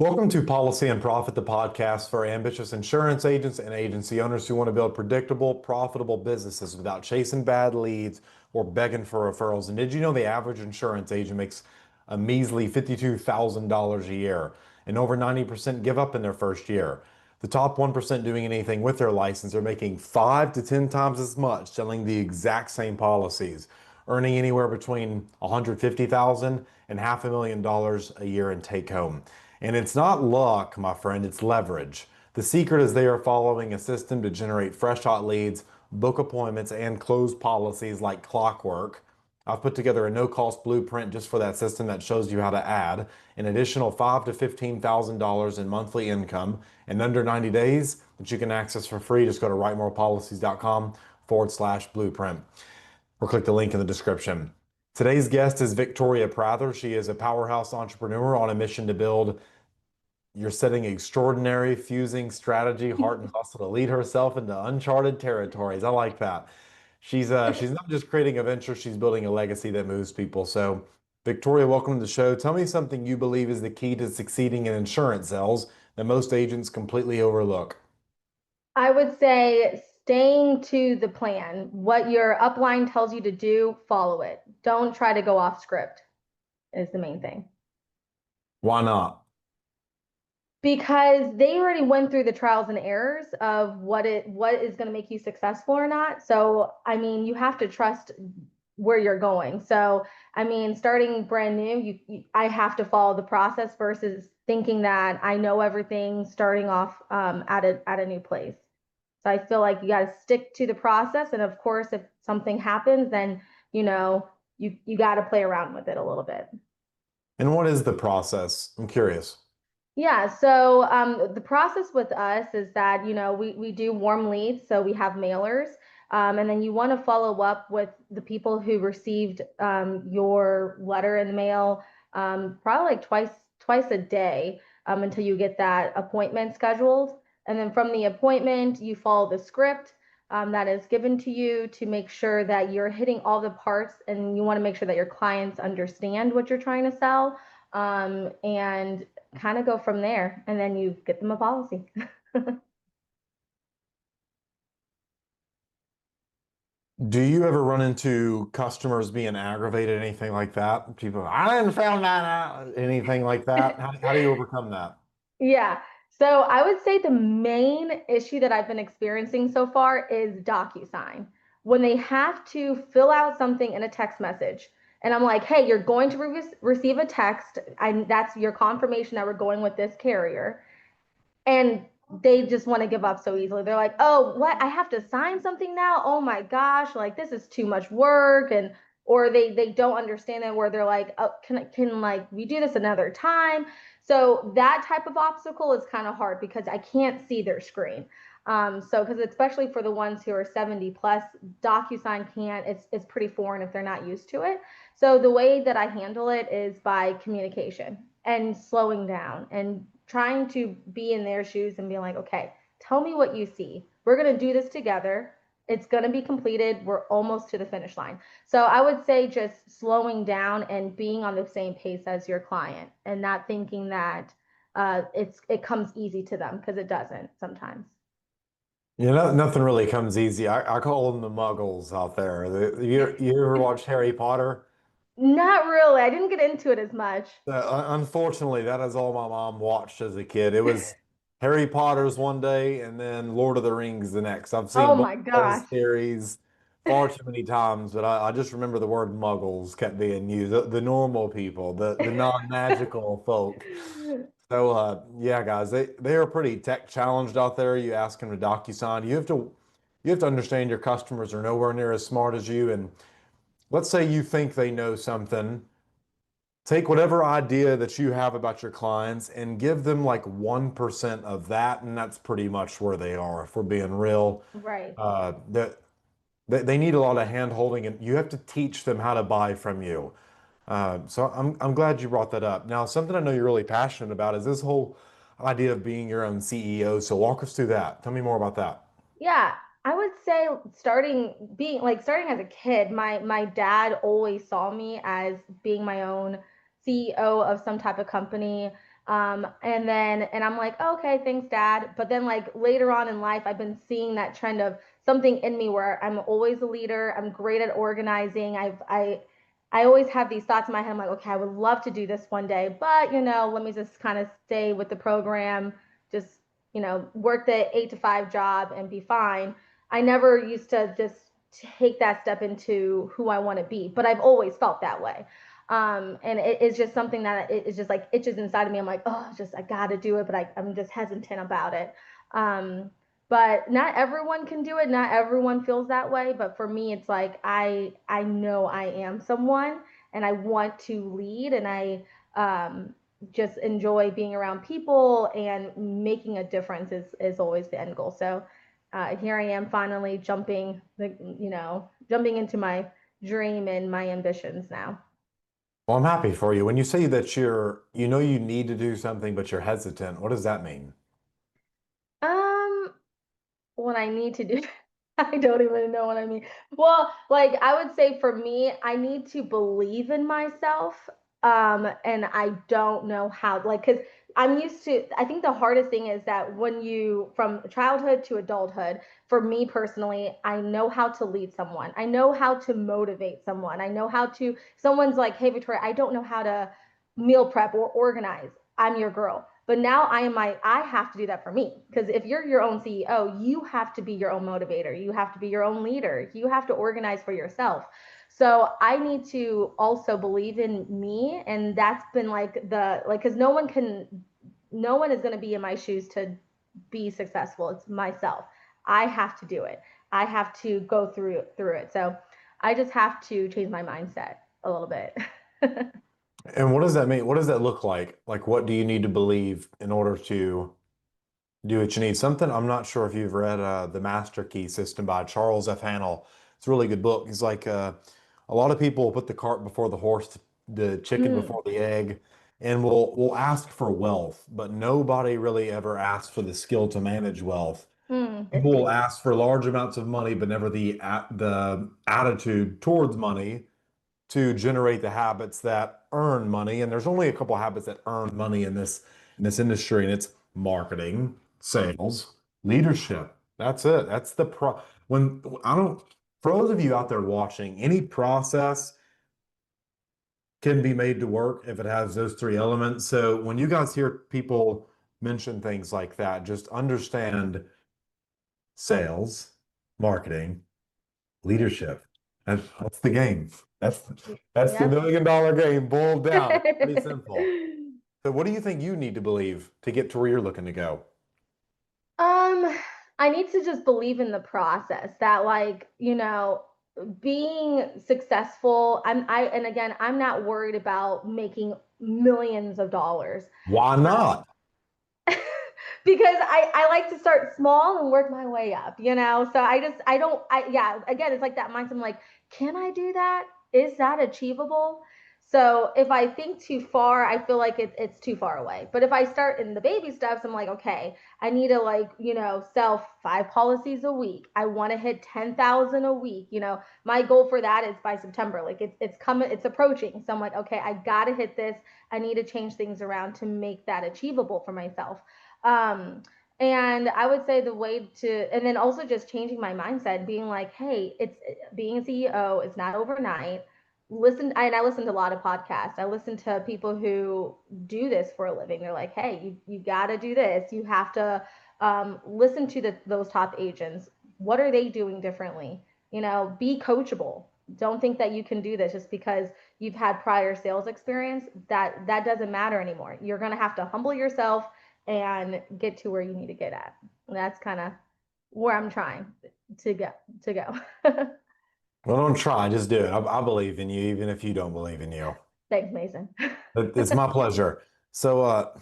Welcome to Policy and Profit, the podcast for ambitious insurance agents and agency owners who want to build predictable, profitable businesses without chasing bad leads or begging for referrals. And did you know the average insurance agent makes a measly $52,000 a year, and over 90% give up in their first year? The top 1% doing anything with their license are making 5 to 10 times as much selling the exact same policies, earning anywhere between 150,000 and $500,000 a year in take home. And it's not luck, my friend, it's leverage. The secret is they are following a system to generate fresh hot leads, book appointments, and close policies like clockwork. I've put together a no-cost blueprint just for that system that shows you how to add an additional $5,000 to $15,000 in monthly income in under 90 days that you can access for free. Just go to writemorepolicies.com/blueprint or click the link in the description. Today's guest is Victoria Prather. She is a powerhouse entrepreneur on a mission to build your setting extraordinary, fusing strategy, heart, and hustle to lead herself into uncharted territories. I like that. She's not just creating a venture, she's building a legacy that moves people. So, Victoria, welcome to the show. Tell me something you believe is the key to succeeding in insurance sales that most agents completely overlook. I would say staying to the plan. What your upline tells you to do, follow it. Don't try to go off script is the main thing. Why not? Because they already went through the trials and errors of what is going to make you successful or not. So, I mean, you have to trust where you're going. So, I mean, starting brand new, I have to follow the process versus thinking that I know everything starting off at a new place. So I feel like you got to stick to the process. And of course, if something happens, then you got to play around with it a little bit. And what is the process? I'm curious. Yeah, so the process with us is that, we do warm leads, so we have mailers, and then you want to follow up with the people who received your letter in the mail, probably like twice a day, until you get that appointment scheduled. And then from the appointment, you follow the script that is given to you to make sure that you're hitting all the parts, and you want to make sure that your clients understand what you're trying to sell. And kind of go from there, and then you get them a policy. Do you ever run into customers being aggravated, anything like that? People, I didn't find that out, anything like that? How do you overcome that? Yeah. So I would say the main issue that I've been experiencing so far is DocuSign. When they have to fill out something in a text message, and I'm like, hey, you're going to receive a text, and that's your confirmation that we're going with this carrier. And they just want to give up so easily. They're like, "Oh, what? I have to sign something now? Oh my gosh, like this is too much work." And or they don't understand it where they're like, "Oh, can like we do this another time?" So that type of obstacle is kind of hard because I can't see their screen. So because especially for the ones who are 70 plus, DocuSign can't, it's pretty foreign if they're not used to it. So the way that I handle it is by communication and slowing down and trying to be in their shoes and be like, okay, tell me what you see. We're going to do this together. It's going to be completed. We're almost to the finish line. So I would say just slowing down and being on the same pace as your client and not thinking that it comes easy to them because it doesn't sometimes. You know, nothing really comes easy. I call them the muggles out there. You ever watch Harry Potter? Not really. I didn't get into it as much. Unfortunately, that is all my mom watched as a kid. It was Harry Potter's one day and then Lord of the Rings the next. I've Oh seen both my those gosh. series far too many times, but I just remember the word muggles kept being used. The normal people, the non-magical folk. So yeah, guys, they are pretty tech challenged out there. You ask them to DocuSign. You have to understand your customers are nowhere near as smart as you. And let's say you think they know something. Take whatever idea that you have about your clients and give them like 1% of that, and that's pretty much where they are, if we're being real. Right. That they need a lot of hand holding, and you have to teach them how to buy from you. So I'm glad you brought that up. Now, something I know you're really passionate about is this whole idea of being your own CEO. So walk us through that. Tell me more about that. Yeah, I would say starting as a kid, my dad always saw me as being my own CEO of some type of company. And I'm like, oh, okay, thanks, Dad. But then like later on in life, I've been seeing that trend of something in me where I'm always a leader. I'm great at organizing. I always have these thoughts in my head. I'm like, okay, I would love to do this one day, but let me just kind of stay with the program, just work the 8 to 5 job and be fine. I never used to just take that step into who I want to be, but I've always felt that way. And it's just something that it's just like itches inside of me. I'm like, oh, just I gotta do it, but I'm just hesitant about it. Um, but not everyone can do it. Not everyone feels that way. But for me, it's like I know I am someone, and I want to lead, and I just enjoy being around people and making a difference is always the end goal. So here I am finally jumping into my dream and my ambitions now. Well, I'm happy for you. When you say that you need to do something, but you're hesitant, what does that mean? Um, what I need to do, I don't even know what I mean. Well, like I would say for me, I need to believe in myself. And I don't know how, like, because I'm used to, I think the hardest thing is that when you, from childhood to adulthood, for me personally, I know how to lead someone. I know how to motivate someone. I know how to, someone's like, hey, Victoria, I don't know how to meal prep or organize. I'm your girl. But now I have to do that for me. Because if you're your own CEO, you have to be your own motivator. You have to be your own leader. You have to organize for yourself. So I need to also believe in me. And that's been like because no one is going to be in my shoes to be successful. It's myself. I have to do it. I have to go through it. So I just have to change my mindset a little bit. And what does that mean? What does that look like? Like, what do you need to believe in order to do what you need? Something I'm not sure if you've read The Master Key System by Charles F. Hannell. It's a really good book. He's like, a lot of people put the cart before the horse, the chicken Mm, before the egg, and will ask for wealth, but nobody really ever asks for the skill to manage wealth. that's People will deep. ask for large amounts of money, but never the attitude towards money to generate the habits that earn money. And there's only a couple habits that earn money in this industry, and it's marketing, sales, leadership. That's it. That's the pro. When I don't, For those of you out there watching, any process can be made to work if it has those three elements. So when you guys hear people mention things like that, just understand sales, marketing, leadership. That's the game. That's that's the Yep. $1 million game boiled down. It's pretty simple. So what do you think you need to believe to get to where you're looking to go? Um, I need to just believe in the process that being successful, and again, I'm not worried about making millions of dollars. Why not? Because I like to start small and work my way up. So I don't yeah, again, it's like that mindset. I'm like, can I do that? Is that achievable? So if I think too far, I feel like it's too far away. But if I start in the baby steps, I'm like, okay, I need to sell 5 policies a week. I want to hit 10,000 a week. My goal for that is by September. Like it's coming, it's approaching. So I'm like, okay, I gotta hit this. I need to change things around to make that achievable for myself. Um, and I would say the way to, and then also just changing my mindset, being like, hey, it's being a CEO, it's not overnight. I listen to a lot of podcasts. I listen to people who do this for a living. They're like, hey, you got to do this. You have to listen to those top agents. What are they doing differently? Be coachable. Don't think that you can do this just because you've had prior sales experience. That doesn't matter anymore. You're going to have to humble yourself and get to where you need to get at. And that's kind of where I'm trying to go to go. Well, don't try, just do it. I believe in you, even if you don't believe in you. Thanks, Mason. It's my pleasure. So,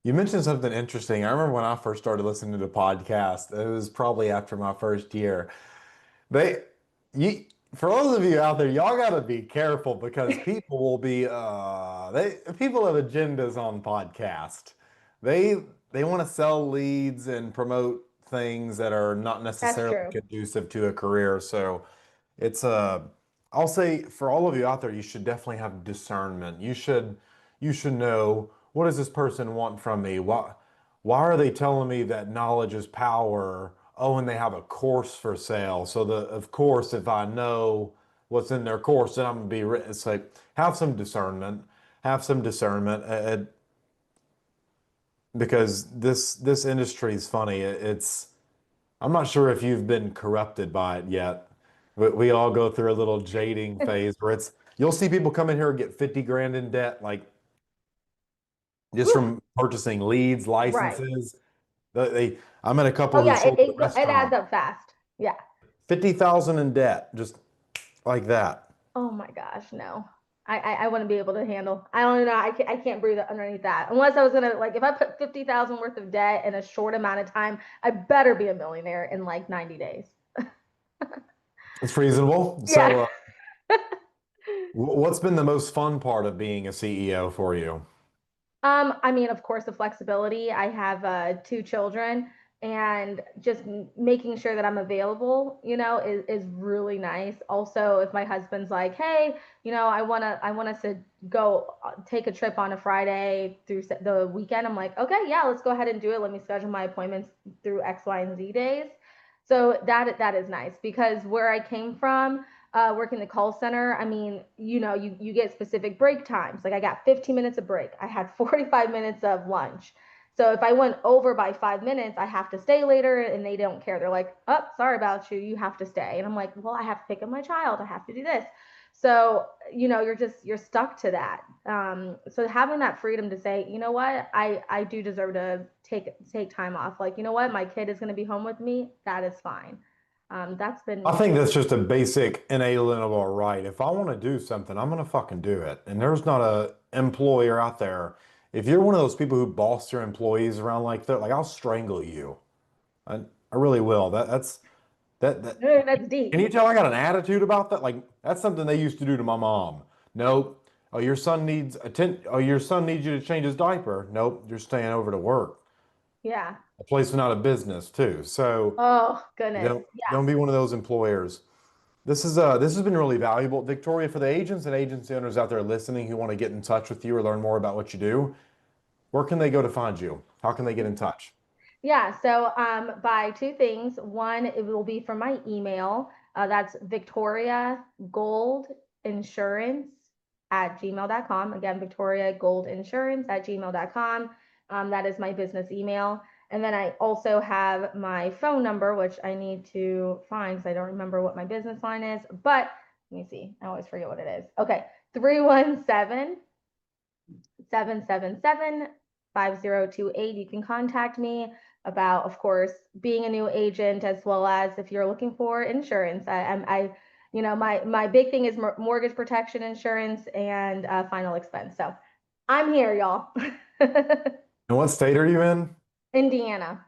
you mentioned something interesting. I remember when I first started listening to podcasts, it was probably after my first year. They, you, for those of you out there, y'all got to be careful because people will be, people have agendas on podcast. They, they want to sell leads and promote things that are not That's necessarily true. conducive to a career. So it's, I'll say for all of you out there, you should definitely have discernment. You should know what does this person want from me? Why are they telling me that knowledge is power? Oh, and they have a course for sale. So of course, if I know what's in their course, then I'm gonna be, it's like, have some discernment, have some discernment, because this industry is funny. I'm not sure if you've been corrupted by it yet. We all go through a little jading phase where you'll see people come in here and get 50 grand in debt, like just Whew, from purchasing leads, right. licenses. I'm at a couple Oh who yeah, sold the it adds restaurant, up fast. Yeah. 50,000 in debt, just like that. Oh my gosh, no. I wouldn't be able to handle. I don't know. I can't breathe underneath that. Unless I was gonna like if I put 50,000 worth of debt in a short amount of time, I better be a millionaire in like 90 days. It's reasonable. Yeah. So, what's been the most fun part of being a CEO for you? I mean, of course, the flexibility. I have two children, and just making sure that I'm available, is really nice. Also, if my husband's like, "Hey, I want us to go take a trip on a Friday through the weekend," I'm like, "Okay, yeah, let's go ahead and do it. Let me schedule my appointments through X, Y, and Z days." So that is nice because where I came from, working the call center, I mean, you get specific break times. Like I got 15 minutes of break. I had 45 minutes of lunch. So if I went over by 5 minutes, I have to stay later and they don't care. They're like, oh, sorry about you. You have to stay. And I'm like, well, I have to pick up my child. I have to do this. So, you're stuck to that. So having that freedom to say, you know what, I do deserve to take time off. Like, you know what, my kid is going to be home with me. That is fine. That's I been think that's just a basic inalienable right. If I want to do something, I'm gonna fucking do it. And there's not a employer out there. If you're one of those people who boss your employees around like that, like I'll strangle you. I really will. That that's deep. can you tell I got an attitude about that? Like that's something they used to do to my mom. Nope. Oh, your son needs you to change his diaper. Nope, you're staying over to work. Yeah. A place is not a business too. So Oh, goodness. Yeah. don't be one of those employers. This has been really valuable, Victoria, for the agents and agency owners out there listening who want to get in touch with you or learn more about what you do. Where can they go to find you? How can they get in touch? Yeah. So, by two things. One, it will be from my email. That's Victoria Gold Insurance at gmail.com. Again, Victoria Gold Insurance at gmail.com. That is my business email. And then I also have my phone number, which I need to find because I don't remember what my business line is. But let me see. I always forget what it is. Okay. 317 777 5028. You can contact me about, of course, being a new agent as well as if you're looking for insurance. My big thing is mortgage protection insurance and final expense. So I'm here, y'all. And what state are you in? Indiana,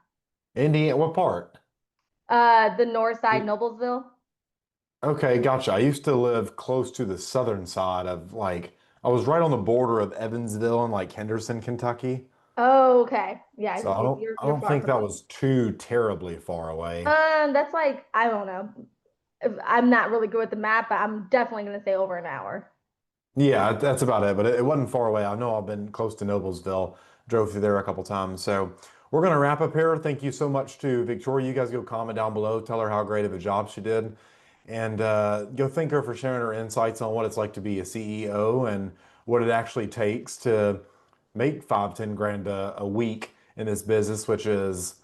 Indiana. What part? the north side, Noblesville. Okay, gotcha. I used to live close to the southern side of I was right on the border of Evansville and like Henderson, Kentucky. Oh, okay. Yeah, So I you're don't far think from that me. was too terribly far away. That's like, I don't know. I'm not really good with the map, but I'm definitely gonna say over an hour. Yeah, that's about it. But it wasn't far away. I know I've been close to Noblesville, drove through there a couple times. So we're going to wrap up here. Thank you so much to Victoria. You guys go comment down below. Tell her how great of a job she did. And go thank her for sharing her insights on what it's like to be a CEO and what it actually takes to make 5, 10 grand a week in this business, which is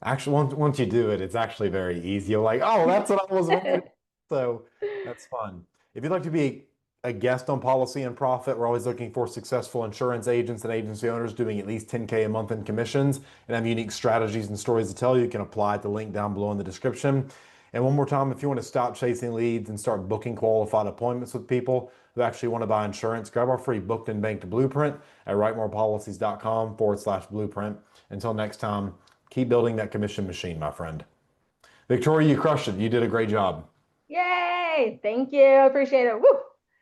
actually, once you do it, it's actually very easy. You're like, oh, that's what I was wondering. So that's fun. If you'd like to be a guest on Policy and Profit, we're always looking for successful insurance agents and agency owners doing at least 10K a month in commissions and have unique strategies and stories to tell. You can apply at the link down below in the description. And one more time, if you want to stop chasing leads and start booking qualified appointments with people who actually want to buy insurance, grab our free booked and banked blueprint at writemorepolicies.com/blueprint. Until next time, keep building that commission machine, my friend. Victoria, you crushed it. You did a great job. Yay! Thank you. Appreciate it. Woo!